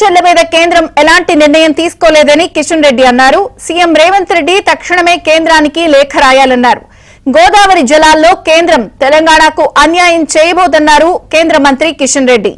బనకచెర్ల మీద కేంద్రం ఎలాంటి నిర్ణయం తీసుకోలేదని కిషన్ రెడ్డి అన్నారు. సీఎం రేవంత్ రెడ్డి తక్షణమే కేంద్రానికి లేఖ రాయాలన్నారు. గోదావరి జలాల్లో కేంద్రం తెలంగాణకు అన్యాయం చేయబోదన్నారు కేంద్ర మంత్రి కిషన్ రెడ్డి.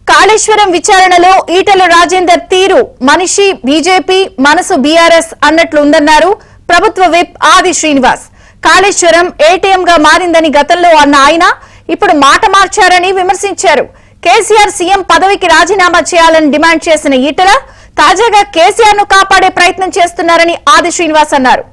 కాళేశ్వరం విచారణలో ఈటెల రాజేందర్ తీరు మనిషి బీజేపీ, మనసు బీఆర్ఎస్ అన్నట్లుందన్నారు ప్రభుత్వ విప్ ఆది శ్రీనివాస్. కాళేశ్వరం ఏటీఎం గా మారిందని గతంలో అన్న ఆయన ఇప్పుడు మాట మార్చారని విమర్శించారు. కేసీఆర్ సీఎం పదవికి రాజీనామా చేయాలని డిమాండ్ చేసిన ఈటెల తాజాగా కేసీఆర్ ను కాపాడే ప్రయత్నం చేస్తున్నారని ఆది శ్రీనివాస్ అన్నారు.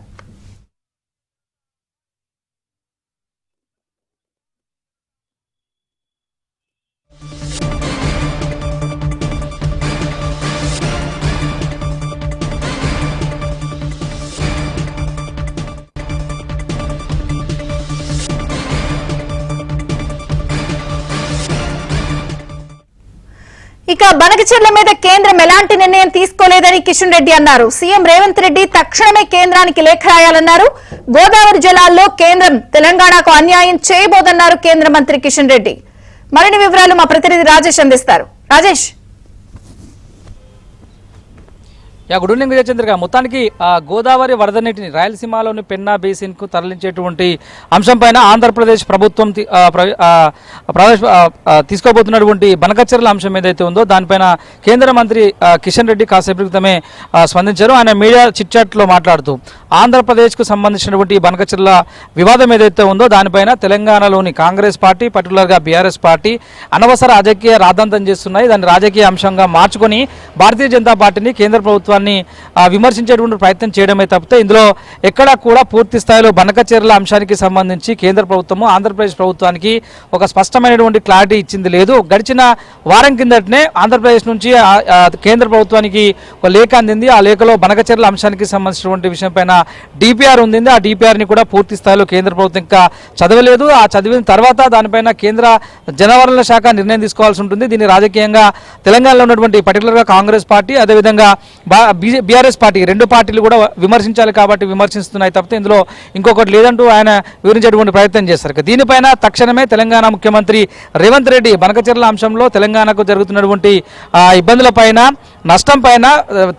ఇక బనకచెర్ల మీద కేంద్రం ఎలాంటి నిర్ణయం తీసుకోలేదని కిషన్ రెడ్డి అన్నారు. సీఎం రేవంత్ రెడ్డి తక్షణమే కేంద్రానికి లేఖ రాయాలన్నారు. గోదావరి జలాల్లో కేంద్రం తెలంగాణకు అన్యాయం చేయబోదన్నారు కేంద్ర మంత్రి కిషన్ రెడ్డి. మరిన్ని వివరాలు మా ప్రతినిధి రాజేష్ అందిస్తారు. రాజేష్. గుడ్ ఈవినింగ్ విజయచంద్రగా. మొత్తానికి గోదావరి వరద నీటిని రాయలసీమలోని పెన్నా బేసిన్ కు తరలించేటువంటి అంశం పైన ఆంధ్రప్రదేశ్ ప్రభుత్వం తీసుకోబోతున్నటువంటి బనకచెర్ల అంశం ఏదైతే ఉందో దానిపైన కేంద్ర మంత్రి కిషన్ రెడ్డి కాసేపు క్రితమే స్పందించారు. ఆయన మీడియా చిట్ చాట్ లో మాట్లాడుతూ ఆంధ్రప్రదేశ్ కు సంబంధించినటువంటి బనకచెర్ల వివాదం ఏదైతే ఉందో దానిపైన తెలంగాణలోని కాంగ్రెస్ పార్టీ, పర్టికులర్ గా బీఆర్ఎస్ పార్టీ అనవసర రాజకీయ రాద్ధాంతం చేస్తున్నాయి. దాన్ని రాజకీయ అంశంగా మార్చుకొని భారతీయ జనతా పార్టీని కేంద్ర ప్రభుత్వాన్ని విమర్శించేటువంటి ప్రయత్నం చేయడమే తప్పితే ఇందులో ఎక్కడా కూడా పూర్తి స్థాయిలో బనకచెర్ల అంశానికి సంబంధించి కేంద్ర ప్రభుత్వము ఆంధ్రప్రదేశ్ ప్రభుత్వానికి ఒక స్పష్టమైనటువంటి క్లారిటీ ఇచ్చింది లేదు. గడిచిన వారం కిందటనే ఆంధ్రప్రదేశ్ నుంచి కేంద్ర ప్రభుత్వానికి ఒక లేఖ అందింది. ఆ లేఖలో బనకచెర్ల అంశానికి సంబంధించినటువంటి విషయం పైన డిపిఆర్ ఉంది. ఆ డిపిఆర్ ని కూడా పూర్తి స్థాయిలో కేంద్ర ప్రభుత్వం ఇంకా చదవలేదు. ఆ చదివిన తర్వాత దానిపైన కేంద్ర జలవనరుల శాఖ నిర్ణయం తీసుకోవాల్సి ఉంటుంది. దీన్ని రాజకీయంగా తెలంగాణలో ఉన్నటువంటి పర్టికులర్ గా కాంగ్రెస్ పార్టీ అదేవిధంగా బీఆర్ఎస్ పార్టీ రెండు పార్టీలు కూడా విమర్శించాలి కాబట్టి విమర్శిస్తున్నాయి తప్పితే ఇందులో ఇంకొకటి లేదంటూ ఆయన వివరించేటువంటి ప్రయత్నం చేస్తారు. దీనిపైన తక్షణమే తెలంగాణ ముఖ్యమంత్రి రేవంత్ రెడ్డి బనకచెర్ల అంశంలో తెలంగాణకు జరుగుతున్నటువంటి ఇబ్బందుల పైన, నష్టం పైన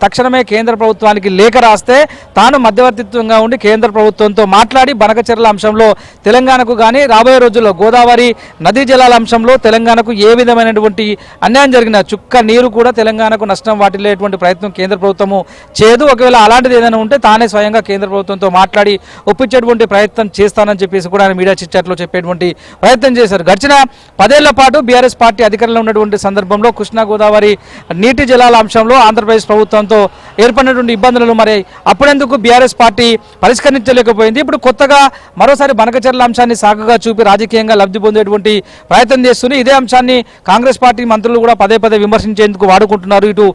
తక్షణమే కేంద్ర ప్రభుత్వానికి లేఖ రాస్తే తాను మధ్యవర్తిత్వంగా ఉండి కేంద్ర ప్రభుత్వంతో మాట్లాడి బనకచెర్ల అంశంలో తెలంగాణకు కానీ రాబోయే రోజుల్లో గోదావరి నదీ జలాల అంశంలో తెలంగాణకు ఏ విధమైనటువంటి అన్యాయం జరిగిన చుక్క నీరు కూడా తెలంగాణకు నష్టం వాటిల్లేటువంటి ప్రయత్నం కేంద్ర ప్రభుత్వము చేయదు. ఒకవేళ అలాంటిది ఏదైనా ఉంటే తానే స్వయంగా కేంద్ర ప్రభుత్వంతో మాట్లాడి ఒప్పించేటువంటి ప్రయత్నం చేస్తానని చెప్పేసి కూడా ఆయన మీడియా చిట్ చాట్ లో చెప్పేటువంటి ప్రయత్నం చేశారు. గడిచిన 10 ఏళ్ల పాటు బీఆర్ఎస్ పార్టీ అధికారంలో ఉన్నటువంటి సందర్భంలో కృష్ణా గోదావరి నీటి జలాల అంశంలో ఆంధ్రప్రదేశ్ ప్రభుత్వంతో ఏర్పడినటువంటి ఇబ్బందులను మరి అప్పుడెందుకు బీఆర్ఎస్ పార్టీ పరిష్కరించలేకపోయింది. ఇప్పుడు కొత్తగా మరోసారి బనకచెర్ల అంశాన్ని సాకుగా చూపి రాజకీయంగా లబ్ధి పొందేటువంటి ప్రయత్నం చేస్తుంది. ఇదే అంశాన్ని కాంగ్రెస్ పార్టీ మంత్రులు కూడా పదే పదే విమర్శించేందుకు వాడుకుంటున్నారు. ఇటు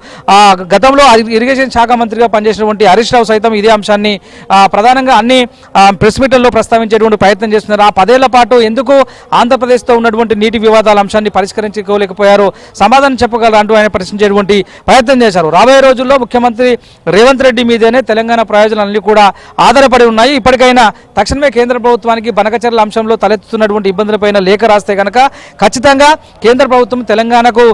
గతంలో ఇరిగేషన్ శాఖ మంత్రిగా పనిచేసినటువంటి హరీష్ రావు సైతం ఇదే అంశాన్ని ప్రధానంగా అన్ని ప్రెస్ మీట్లలో ప్రస్తావించేటువంటి ప్రయత్నం చేస్తున్నారు. ఆ 10 ఏళ్ల పాటు ఎందుకు ఆంధ్రప్రదేశ్తో ఉన్నటువంటి నీటి వివాదాల అంశాన్ని పరిష్కరించుకోలేకపోయారో సమాధానం చెప్పగలరు అంటూ ఆయన ప్రశ్నించేటువంటి ప్రయత్నం చేశారు. రాబోయే రోజుల్లో ముఖ్యమంత్రి రేవంత్ రెడ్డి మీదనే తెలంగాణ ప్రయోజనాలన్నీ కూడా ఆధారపడి ఉన్నాయి. ఇప్పటికైనా తక్షణమే కేంద్ర ప్రభుత్వానికి బనకచెర్ల అంశంలో తలెత్తుతున్నటువంటి ఇబ్బందులపైన లేఖ రాస్తే కనుక ఖచ్చితంగా కేంద్ర ప్రభుత్వం తెలంగాణకు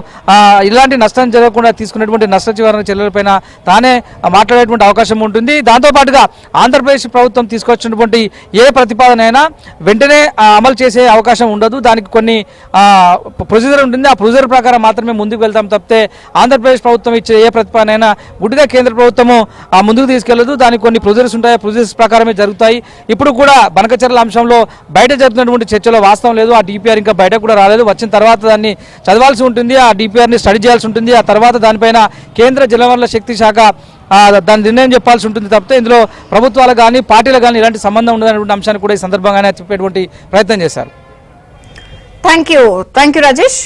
ఇలాంటి నష్టం జరగకుండా తీసుకున్నటువంటి నష్ట నివారణ చర్యలపైన తానే మాట్లాడేటువంటి అవకాశం ఉంటుంది. దాంతోపాటుగా ఆంధ్రప్రదేశ్ ప్రభుత్వం తీసుకొచ్చినటువంటి ఏ ప్రతిపాదన అయినా వెంటనే అమలు చేసే అవకాశం ఉండదు. దానికి కొన్ని ప్రొసీజర్ ఉంటుంది. ఆ ప్రొసీజర్ ప్రకారం మాత్రమే ముందుకు వెళ్తాం తప్పితే ఆంధ్రప్రదేశ్ ప్రభుత్వం ఇచ్చే ఏ ప్రతిపాదన అయినా గుడ్డిగా కేంద్ర ప్రభుత్వము ముందుకు తీసుకెళ్లదు. దానికి కొన్ని ప్రొసీజర్స్ ఉంటాయి. ప్రొసీజర్స్ ప్రకారమే జరుగుతాయి. ఇప్పుడు కూడా బనకచెర్ల అంశంలో బయట జరుగుతున్నటువంటి చర్చలో వాస్తవం లేదు. ఆ డిపిఆర్ ఇంకా బయట కూడా రాలేదు. వచ్చిన తర్వాత దాన్ని చదవాల్సి ఉంటుంది. ఆ డిపిఆర్ ని స్టడీ చేయాల్సి ఉంటుంది. ఆ తర్వాత దానిపైన కేంద్ర జలవనరుల శక్తి శాఖ దాని నిర్ణయం చెప్పాల్సి ఉంటుంది తప్పితే ఇందులో ప్రభుత్వాలు కానీ పార్టీలు కానీ ఇలాంటి సంబంధం ఉండదనేటువంటి అంశాన్ని కూడా ఈ సందర్భంగానే చెప్పేటువంటి ప్రయత్నం చేశారు. Thank you Rajesh.